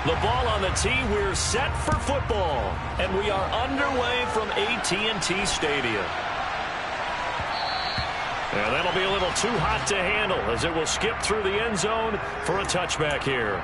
The ball on the tee. We're set for football. And we are underway from AT&T Stadium. And that'll be a little too hot to handle as it will skip through the end zone for a touchback here.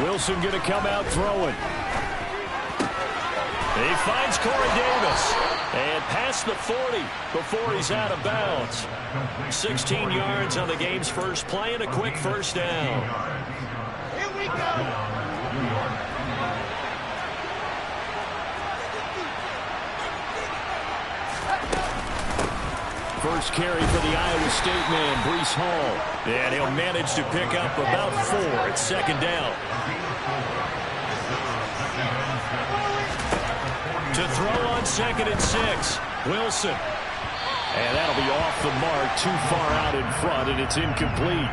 Wilson going to come out throwing. He finds Corey Davis. And past the 40 before he's out of bounds. 16 yards on the game's first play and a quick first down. Here we go. First carry for the Iowa State man, Breece Hall. And he'll manage to pick up about 4 at second down. To throw on 2nd and 6, Wilson. And that'll be off the mark, too far out in front, and it's incomplete.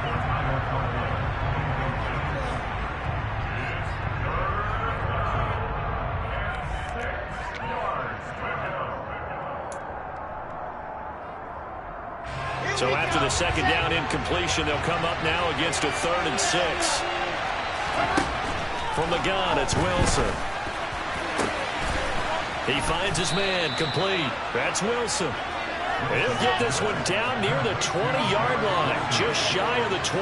So after the second down incompletion, they'll come up now against a 3rd and 6. From the gun, it's Wilson. He finds his man, complete. That's Wilson. He'll get this one down near the 20-yard line, just shy of the 20.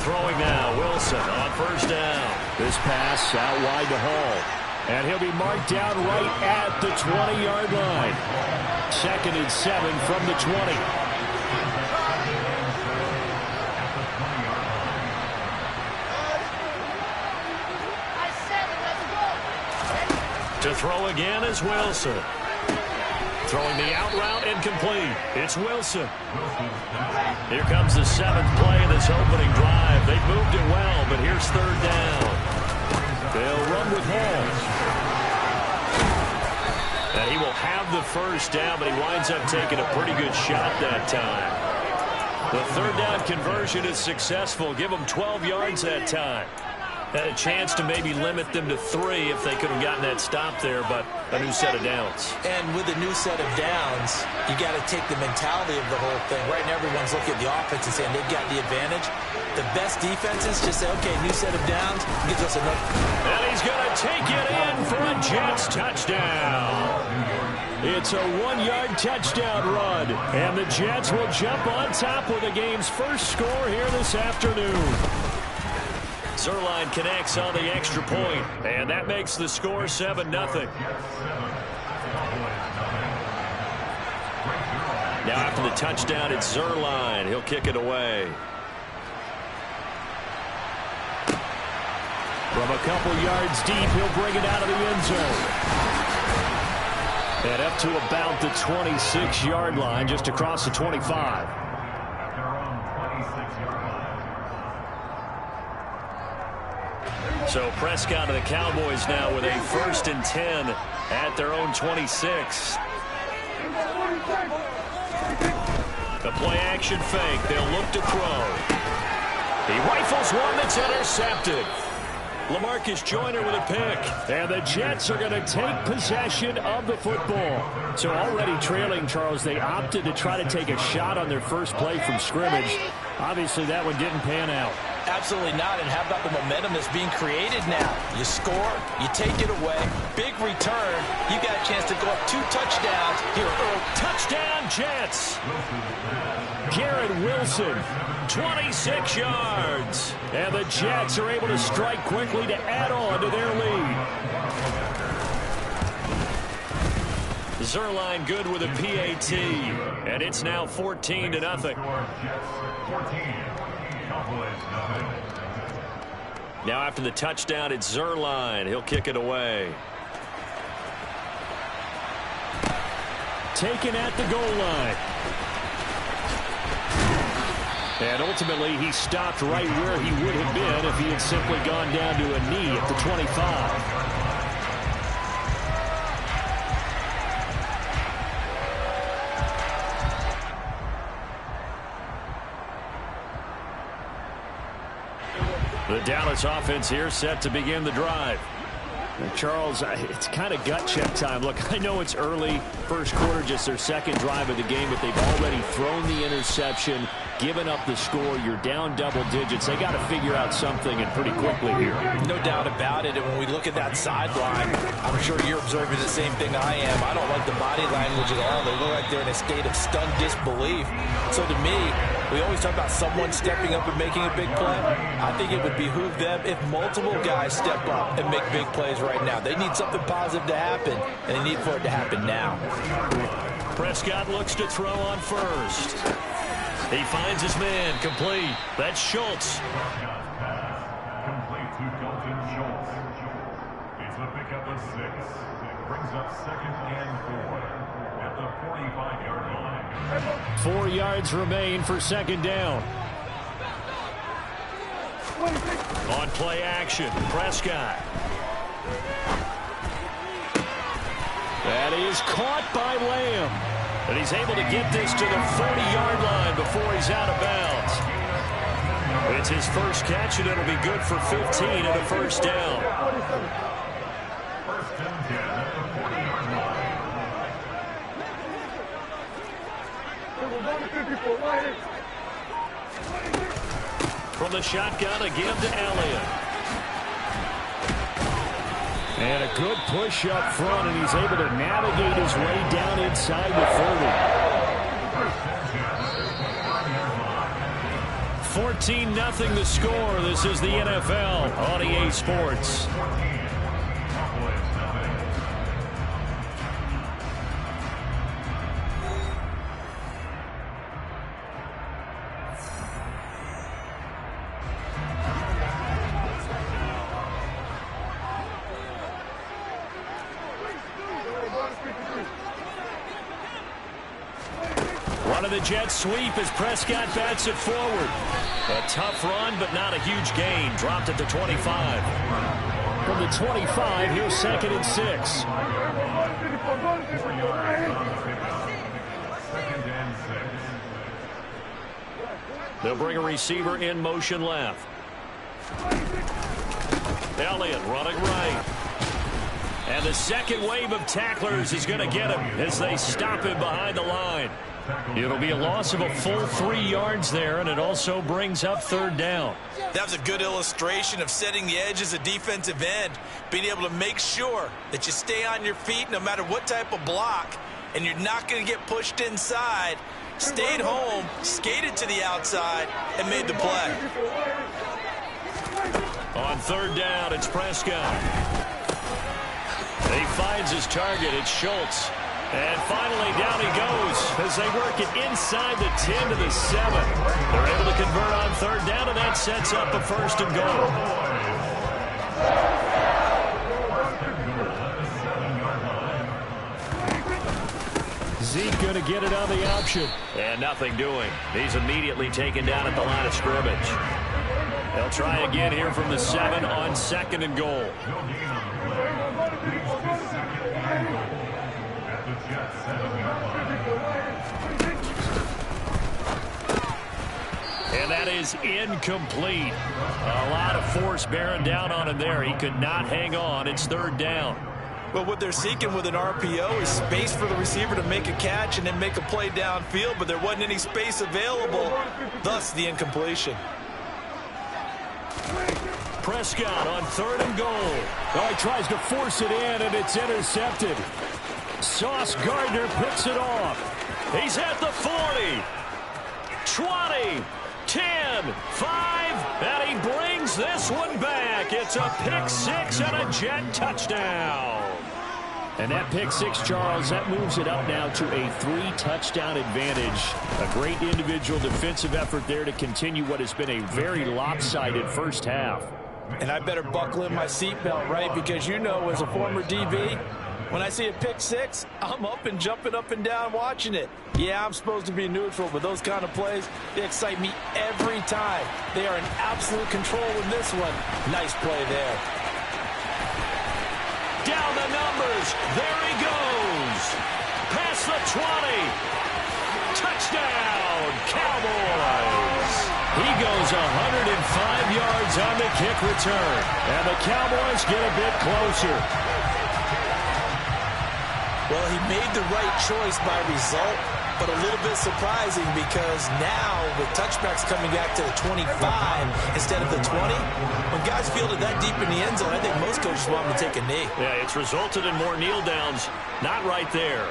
Throwing now, Wilson on first down. This pass out wide to Hall. And he'll be marked down right at the 20-yard line. 2nd and 7 from the 20. To throw again is Wilson. Throwing the out route incomplete. It's Wilson. Here comes the 7th play of this opening drive. They've moved it well, but here's 3rd down. They'll run with Hall. And he will have the first down, but he winds up taking a pretty good shot that time. The 3rd down conversion is successful. Give them 12 yards that time. Had a chance to maybe limit them to 3 if they could have gotten that stop there, but a new set of downs. And with a new set of downs, you got to take the mentality of the whole thing. Right now, everyone's looking at the offense and saying they've got the advantage. The best defenses just say, okay, new set of downs, gives us another. And he's going to take it in for a Jets touchdown. It's a 1-yard touchdown run, and the Jets will jump on top with the game's first score here this afternoon. Zerline connects on the extra point, and that makes the score 7-0. Now after the touchdown, it's Zerline. He'll kick it away. From a couple yards deep, he'll bring it out of the end zone. And up to about the 26-yard line, just across the 25. So Prescott and the Cowboys now with a 1st and 10 at their own 26. The play-action fake. They'll look to throw. He rifles one that's intercepted. LaMarcus Joyner with a pick. And the Jets are going to take possession of the football. So already trailing, Charles, they opted to try to take a shot on their first play from scrimmage. Obviously, that one didn't pan out. Absolutely not. And how about the momentum that's being created now? You score, you take it away, big return. You got a chance to go up 2 touchdowns here early. Touchdown, Jets. Garrett Wilson, 26 yards. And the Jets are able to strike quickly to add on to their lead. Zerline good with a PAT. And it's now 14-0. Now after the touchdown, it's Zerline. He'll kick it away. Taken at the goal line. And ultimately, he stopped right where he would have been if he had simply gone down to a knee at the 25. The Dallas offense here set to begin the drive. Charles, it's kind of gut check time. Look, I know it's early, first quarter, just their second drive of the game, but they've already thrown the interception, given up the score. You're down double digits. They got to figure out something, and pretty quickly here. No doubt about it. And when we look at that sideline, I'm sure you're observing the same thing I am. I don't like the body language at all. They look like they're in a state of stunned disbelief. So to me, we always talk about someone stepping up and making a big play. I think it would behoove them if multiple guys step up and make big plays right now. They need something positive to happen, and they need for it to happen now. Prescott looks to throw on first. He finds his man, complete. That's Schultz. Complete to Dalton Schultz. It's a pickup of 6. Brings up 2nd and 4 at the 45-yard line. 4 yards remain for 2nd down. On play action, Prescott. That is caught by Lamb. And he's able to get this to the 40-yard line before he's out of bounds. It's his first catch, and it'll be good for 15 and a first down. First and 10 at the 40-yard line. From the shotgun, again to Elliott. And a good push up front, and he's able to navigate his way down inside the 30. 14-0 the score. This is the NFL on EA Sports. The Jets sweep as Prescott bats it forward. A tough run, but not a huge gain. Dropped at the 25. From the 25, here's 2nd and 6. They'll bring a receiver in motion left. Elliott running right. And the second wave of tacklers is going to get him as they stop him behind the line. It'll be a loss of a full 3 yards there, and it also brings up 3rd down. That was a good illustration of setting the edge as a defensive end, being able to make sure that you stay on your feet no matter what type of block, and you're not going to get pushed inside. Stayed home, skated to the outside, and made the play. On 3rd down, it's Prescott. He finds his target. It's Schultz. And finally, down he goes as they work it inside the 10 to the 7. They're able to convert on 3rd down, and that sets up a 1st and goal. Zeke going to get it on the option. And nothing doing. He's immediately taken down at the line of scrimmage. They'll try again here from the 7 on 2nd and goal. And that is incomplete. A lot of force bearing down on him there. He could not hang on. It's 3rd down. Well, what they're seeking with an RPO is space for the receiver to make a catch and then make a play downfield, but there wasn't any space available, thus the incompletion. Prescott on 3rd and goal. Oh, he tries to force it in, and it's intercepted. Sauce Gardner picks it off. He's at the 40, 20, 10, 5, and he brings this one back. It's a pick-6 and a Jet touchdown. And that pick-6, Charles, that moves it up now to a 3-touchdown advantage. A great individual defensive effort there to continue what has been a very lopsided first half. And I better buckle in my seatbelt, right? Because you know, as a former DB, when I see a pick-6, I'm up and jumping up and down watching it. Yeah, I'm supposed to be neutral, but those kind of plays, they excite me every time. They are in absolute control in this one. Nice play there. Down the numbers. There he goes. Past the 20. Touchdown, Cowboys. He goes 105 yards on the kick return. And the Cowboys get a bit closer. Well, he made the right choice by result, but a little bit surprising because now with touchbacks coming back to the 25 instead of the 20, when guys field it that deep in the end zone, I think most coaches want them to take a knee. Yeah, it's resulted in more kneel downs. Not right there.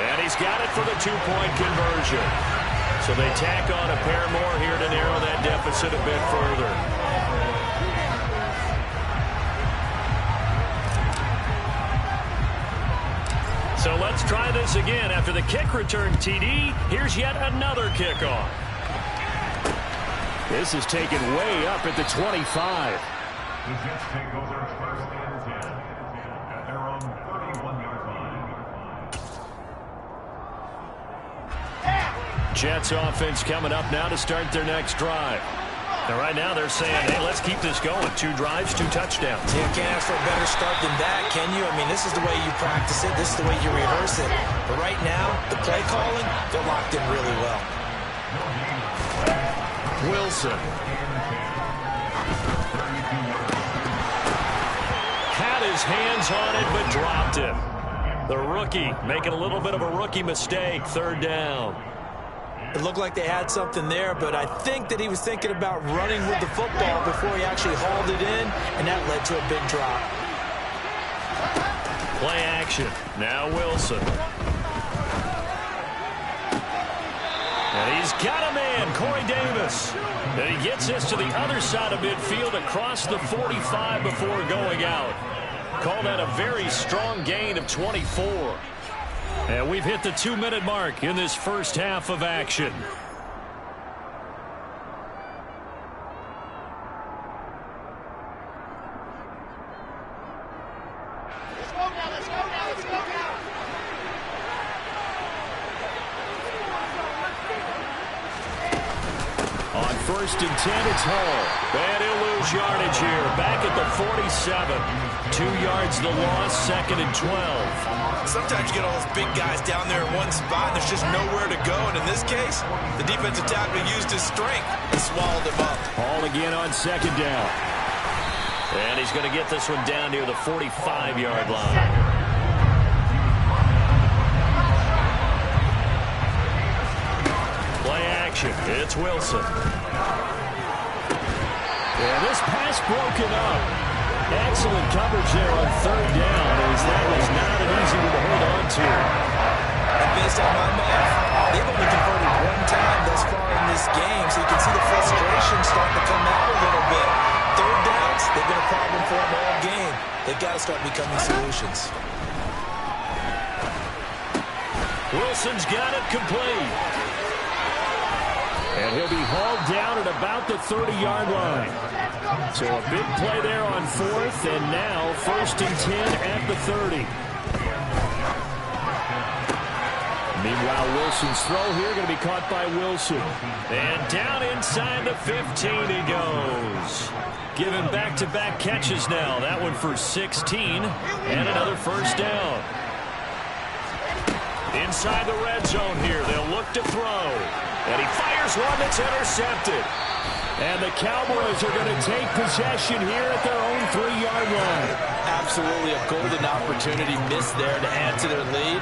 And he's got it for the 2-point conversion. So they tack on a pair more here to narrow that deficit a bit further. So let's try this again. After the kick return TD, here's yet another kickoff. This is taken way up at the 25. The Jets take over 1st and 10 at their own 31-yard line. Jets offense coming up now to start their next drive. And right now they're saying, hey, let's keep this going. 2 drives, 2 touchdowns. You can't ask for a better start than that, can you? I mean, this is the way you practice it. This is the way you rehearse it. But right now, the play calling, they're locked in really well. Wilson. Had his hands on it, but dropped it. The rookie making a little bit of a rookie mistake. 3rd down. It looked like they had something there, but I think that he was thinking about running with the football before he actually hauled it in, and that led to a big drop. Play action. Now Wilson. And he's got a man, Corey Davis. And he gets this to the other side of midfield across the 45 before going out. Call that a very strong gain of 24. And we've hit the 2-minute mark in this first half of action. Let's go now, let's go now, let's go now. On 1st and 10, it's Hall. And he'll lose yardage here. Back at the 47. 2 yards the loss, 2nd and 12. Sometimes you get all those big guys down there in one spot, and there's just nowhere to go. And in this case, the defensive tackle used his strength and swallowed him up. Hall again on 2nd down. And he's going to get this one down near the 45-yard line. Play action. It's Wilson. Yeah, this pass broken up. Excellent coverage there on 3rd down, as that was not an easy one to hold on to. And based on my math, they've only converted 1 time thus far in this game, so you can see the frustration starting to come out a little bit. 3rd downs, they've been a problem for them all game. They've got to start becoming solutions. Wilson's got it complete. And he'll be hauled down at about the 30-yard line. So a big play there on 4th, and now 1st and 10 at the 30. Meanwhile, Wilson's throw here going to be caught by Wilson. And down inside the 15 he goes. Giving back-to-back catches now. That one for 16, and another 1st down. Inside the red zone here, they'll look to throw. And he fires one that's intercepted. And the Cowboys are going to take possession here at their own 3-yard line. absolutely a golden opportunity missed there to add to their lead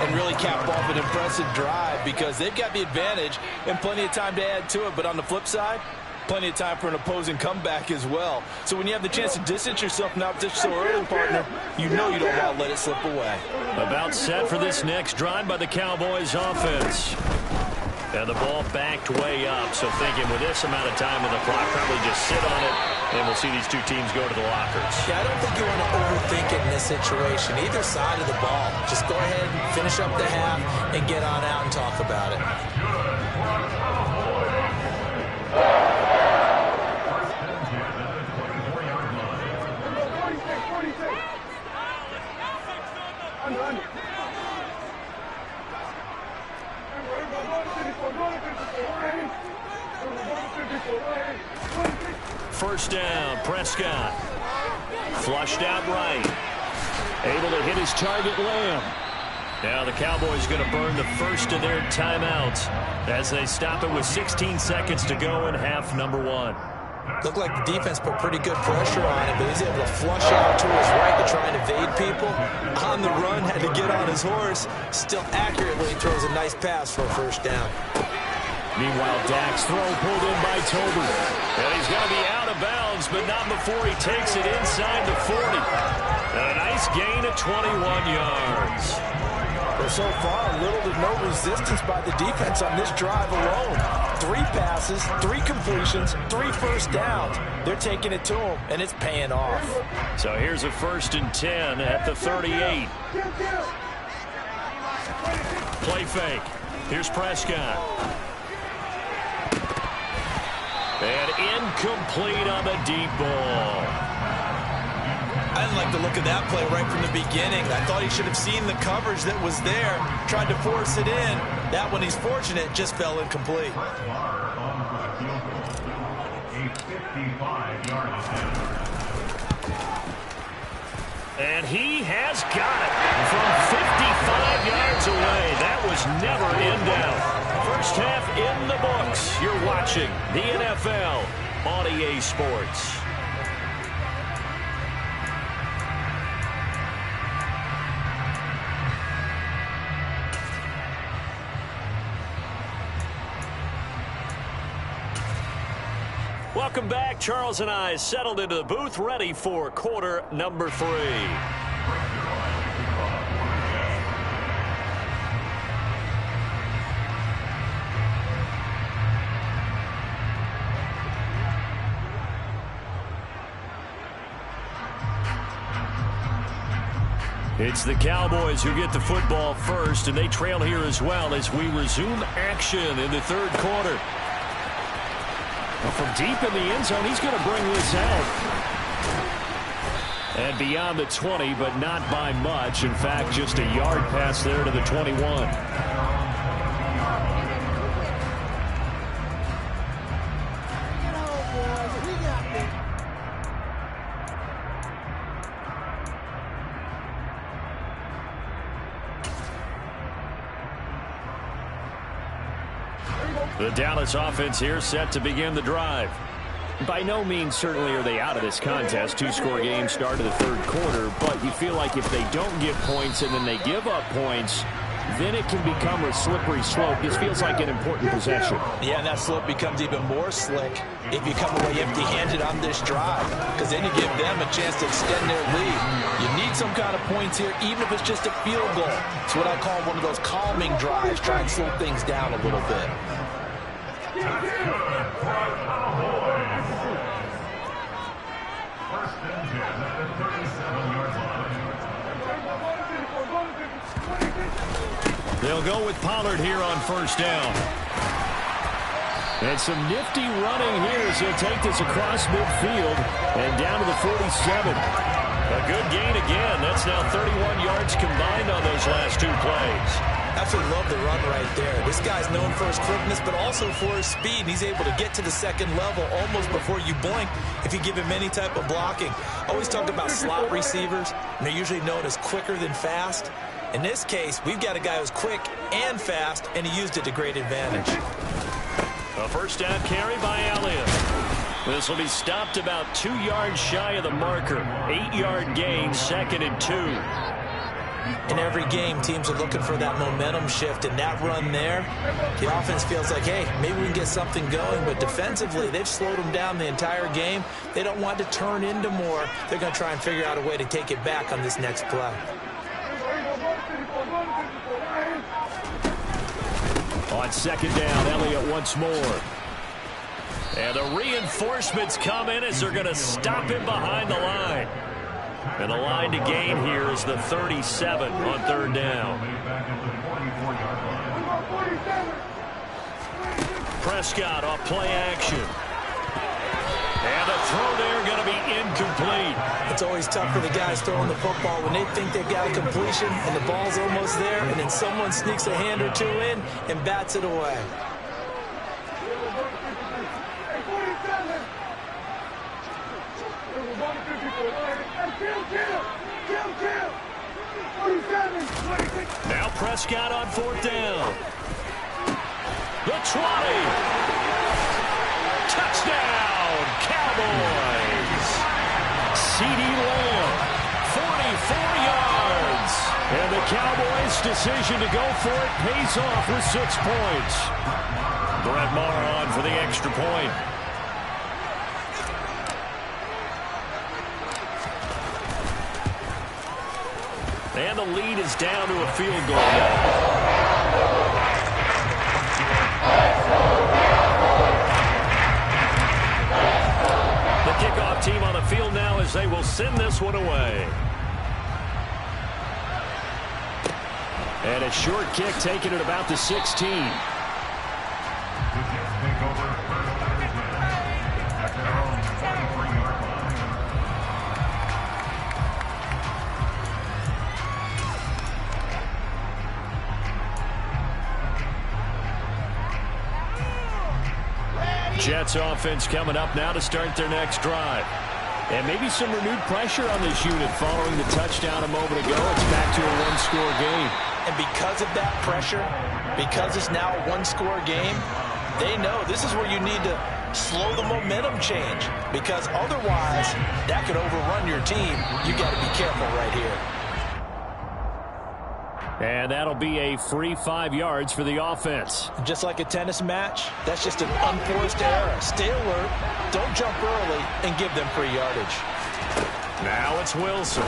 and really cap off an impressive drive because they've got the advantage and plenty of time to add to it. But on the flip side, plenty of time for an opposing comeback as well. So when you have the chance to distance yourself from opposition so early, partner, you know you don't want to let it slip away. About set for this next drive by the Cowboys offense. And the ball backed way up, so thinking with this amount of time in the clock, probably just sit on it, and we'll see these two teams go to the lockers. Yeah, I don't think you want to overthink it in this situation, either side of the ball. Just go ahead and finish up the half and get on out and talk about it. First down, Prescott. Flushed out right. Able to hit his target, Lamb. Now the Cowboys going to burn the first of their timeouts as they stop it with 16 seconds to go in half number one. Looked like the defense put pretty good pressure on him, but he's able to flush out to his right to try and evade people. On the run, had to get on his horse. Still accurately throws a nice pass for a first down. Meanwhile, Dak's throw pulled in by Toby. And he's going to be out of bounds, but not before he takes it inside the 40. And a nice gain of 21 yards. Well, so far, little to no resistance by the defense on this drive alone. 3 passes, 3 completions, 3 first downs. They're taking it to him, and it's paying off. So here's a 1st and 10 at the 38. Play fake. Here's Prescott. And incomplete on the deep ball. I didn't like the look of that play right from the beginning. I thought he should have seen the coverage that was there, tried to force it in. That one, he's fortunate, just fell incomplete. And he has got it from 55 yards away. That was never in doubt. First half in the books. You're watching the NFL on EA Sports. Welcome back. Charles and I settled into the booth, ready for quarter number 3. It's the Cowboys who get the football first, and they trail here as well as we resume action in the third quarter. From deep in the end zone, he's going to bring this out. And beyond the 20, but not by much. In fact, just a yard pass there to the 21. The Dallas offense here set to begin the drive. By no means certainly are they out of this contest. 2-score game start of the third quarter, but you feel like if they don't get points and then they give up points, then it can become a slippery slope. This feels like an important possession. Yeah, and that slope becomes even more slick if you come away empty-handed on this drive, because then you give them a chance to extend their lead. You need some kind of points here, even if it's just a field goal. It's what I call one of those calming drives, try and slow things down a little bit. They'll go with Pollard here on first down. And some nifty running here as he'll take this across midfield and down to the 47. A good gain again. That's now 31 yards combined on those last 2 plays. Absolutely love the run right there. This guy's known for his quickness, but also for his speed. And he's able to get to the second level almost before you blink if you give him any type of blocking. Always talk about slot receivers, and they're usually known as quicker than fast. In this case, we've got a guy who's quick and fast, and he used it to great advantage. A first down carry by Elliott. This will be stopped about 2 yards shy of the marker. 8-yard gain, 2nd and 2. In every game, teams are looking for that momentum shift, and that run there, the offense feels like, hey, maybe we can get something going, but defensively, they've slowed them down the entire game. They don't want to turn into more. They're going to try and figure out a way to take it back on this next play. On 2nd down, Elliott once more. And the reinforcements come in as they're going to stop him behind the line. And the line to gain here is the 37 on 3rd down. Prescott off play action. And the throw there going to be incomplete. It's always tough for the guys throwing the football when they think they've got a completion and the ball's almost there, and then someone sneaks a hand or two in and bats it away. Now Prescott on 4th down. The 20. Touchdown, Cowboys. CD Lamb, 44 yards. And the Cowboys' decision to go for it pays off with 6 points. Brett Maher on for the extra point. And the lead is down to a field goal now. The kickoff team on the field now as they will send this one away. And a short kick taken at about the 16. Jets offense coming up now to start their next drive. And maybe some renewed pressure on this unit following the touchdown a moment ago. It's back to a one-score game. And because of that pressure, because it's now a one-score game, they know this is where you need to slow the momentum change, because otherwise that could overrun your team. You got to be careful right here. And that'll be a free 5 yards for the offense. Just like a tennis match, that's just an unforced error. Stay alert, don't jump early, and give them free yardage. Now it's Wilson.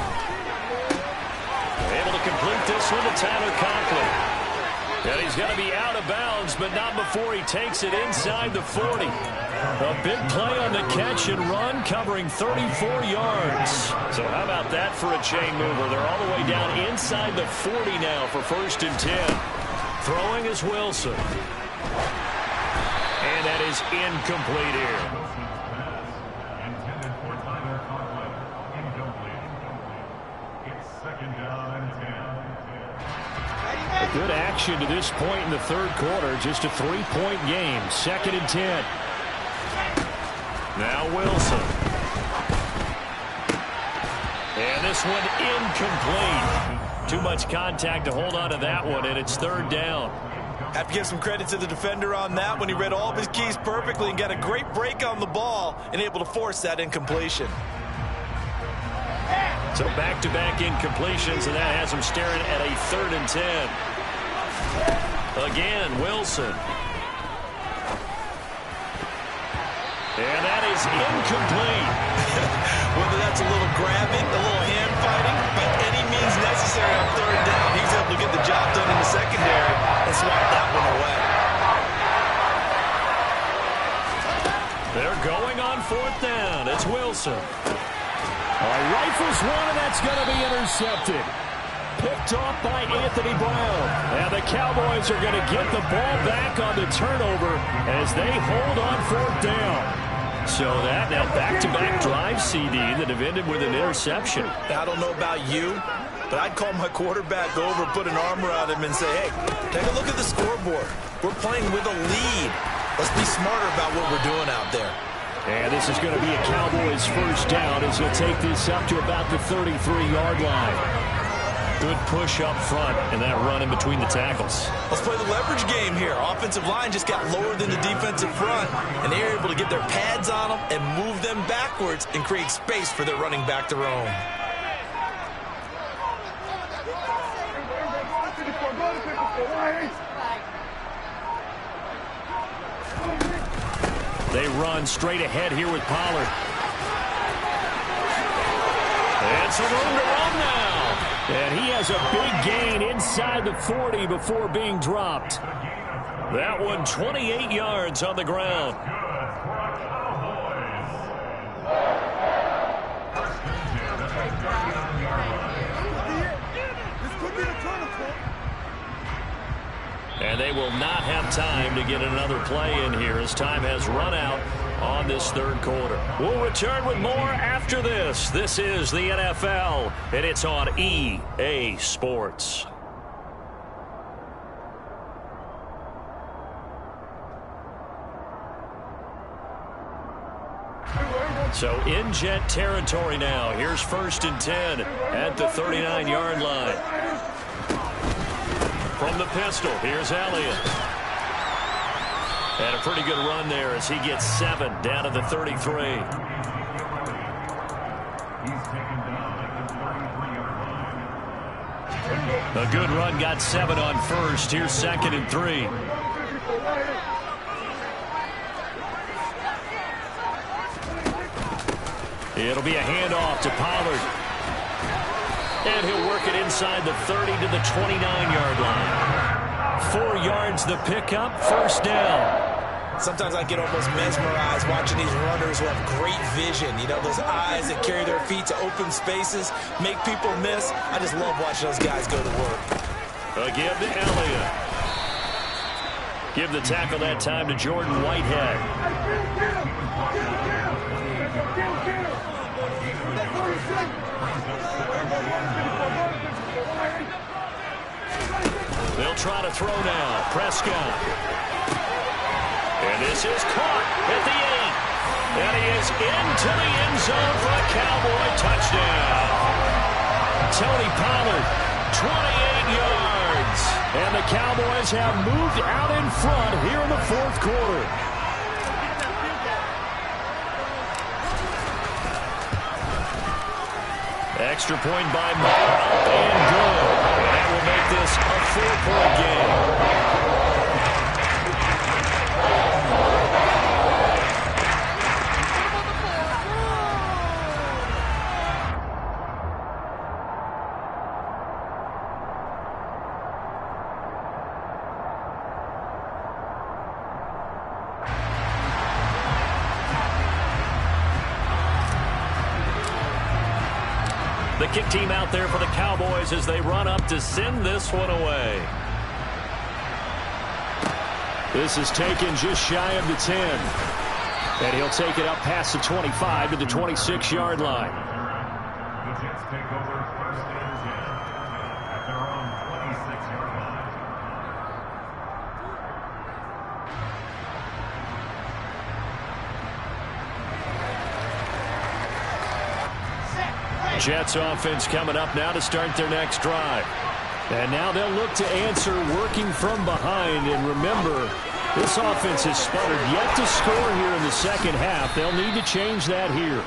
Able to complete this one to Tyler Conklin. And he's going to be out of bounds, but not before he takes it inside the 40. A big play on the catch and run, covering 34 yards. So how about that for a chain mover? They're all the way down inside the 40 now for 1st and 10. Throwing is Wilson. And that is incomplete here. Intended for Tyler Conklin. Incomplete. It's 2nd down and 10. Good action to this point in the 3rd quarter. Just a 3-point game. 2nd and 10. Now Wilson. And this one incomplete. Too much contact to hold on to that one, and it's 3rd down. Have to give some credit to the defender on that when he read all of his keys perfectly and got a great break on the ball and able to force that incompletion. So back-to-back incompletions, and that has him staring at a 3rd and 10. Again, Wilson. And that is incomplete. Whether that's a little grabbing, a little hand fighting, by any means necessary on 3rd down, he's able to get the job done in the secondary and swat that one away. They're going on 4th down. It's Wilson. Rifles one, and that's going to be intercepted. Picked off by Anthony Brown. And the Cowboys are going to get the ball back on the turnover as they hold on 4th down. So that now back-to-back drive, CD, that have ended with an interception. I don't know about you, but I'd call my quarterback over, put an arm around him, and say, hey, take a look at the scoreboard. We're playing with a lead. Let's be smarter about what we're doing out there. And this is going to be a Cowboys 1st down as he'll take this up to about the 33-yard line. Good push up front and that run in between the tackles. Let's play the leverage game here. Offensive line just got lower than the defensive front, and they're able to get their pads on them and move them backwards and create space for their running back to roam. They run straight ahead here with Pollard. And some room to run now. And he has a big gain inside the 40 before being dropped. That one 28 yards on the ground. And they will not have time to get another play in here as time has run out on this third quarter. We'll return with more after this. This is the NFL, and it's on EA Sports. So in Jet territory now. Here's 1st and 10 at the 39-yard line. From the pistol, here's Elliott. And a pretty good run there as he gets 7 down to the 33. He's taken down at the 33-yard line. A good run, got 7 on first. Here's 2nd and 3. It'll be a handoff to Pollard. And he'll work it inside the 30 to the 29-yard line. 4 yards the pickup, 1st down. Sometimes I get almost mesmerized watching these runners who have great vision. You know, those eyes that carry their feet to open spaces, make people miss. I just love watching those guys go to work. Give to Elliott. Give the tackle that time to Jordan Whitehead. They'll try to throw now. Prescott. And this is caught at the 8. And he is into the end zone for a Cowboy touchdown. Tony Pollard, 28 yards. And the Cowboys have moved out in front here in the 4th quarter. Extra point by Moore, up and good. And that will make this a 4-point game. The kick team out there for the Cowboys as they run up to send this one away. This is taken just shy of the 10. And he'll take it up past the 25 to the 26-yard line. The Jets take over 1st and 10 at their own 26-yard line. Jets offense coming up now to start their next drive. And now they'll look to answer working from behind. And remember, this offense has sputtered yet to score here in the 2nd half. They'll need to change that here.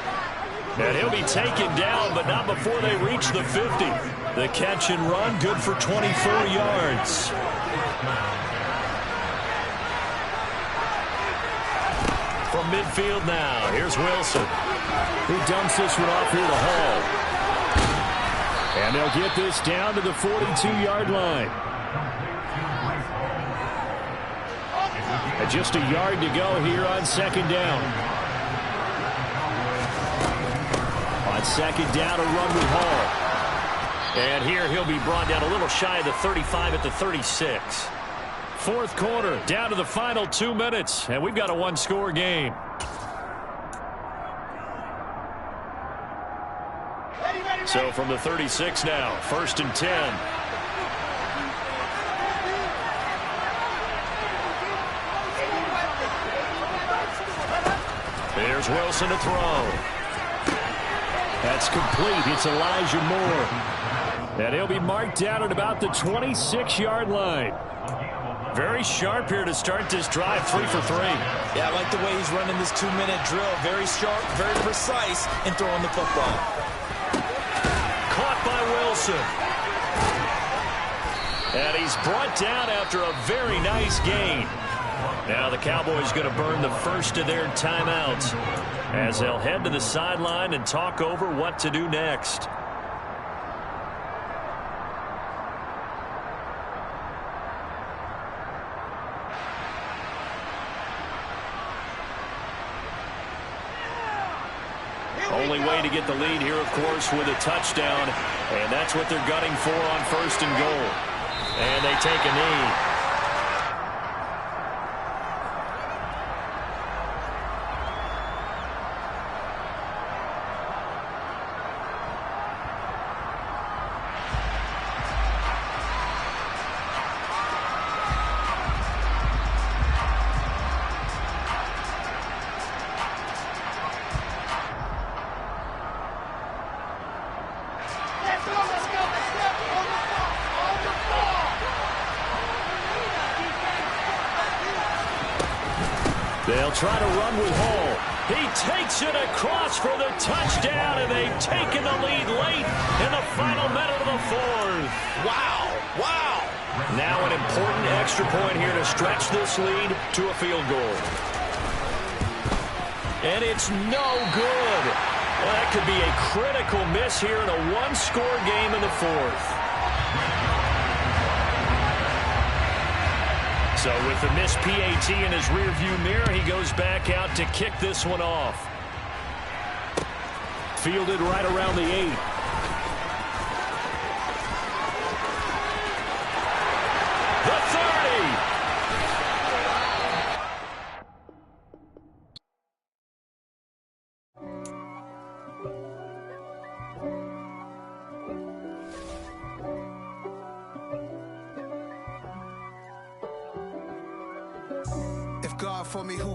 And he'll be taken down, but not before they reach the 50. The catch and run, good for 24 yards. From midfield now, here's Wilson, who dumps this one off here to Hall. And they'll get this down to the 42-yard line. And just a yard to go here on 2nd down. On 2nd down, a run with Hall. And here he'll be brought down a little shy of the 35 at the 36. 4th quarter, down to the final 2 minutes, and we've got a 1-score game. So from the 36 now, 1st and 10. There's Wilson to throw. That's complete. It's Elijah Moore. And he'll be marked down at about the 26-yard line. Very sharp here to start this drive, 3 for 3. Yeah, I like the way he's running this 2-minute drill. Very sharp, very precise in throwing the football. Caught by Wilson. And he's brought down after a very nice gain. Now the Cowboys going to burn the first of their timeouts as they'll head to the sideline and talk over what to do next. Only way to get the lead here, of course, with a touchdown. And that's what they're gunning for on 1st and goal. And they take a knee. They'll try to run with Hall. He takes it across for the touchdown, and they've taken the lead late in the final minute of the 4th. Wow, wow. Now an important extra point here to stretch this lead to a field goal. And it's no good. Well, that could be a critical miss here in a one-score game in the 4th. So with the missed PAT in his rearview mirror, he goes back out to kick this one off. Fielded right around the 8. The 30. God for me, who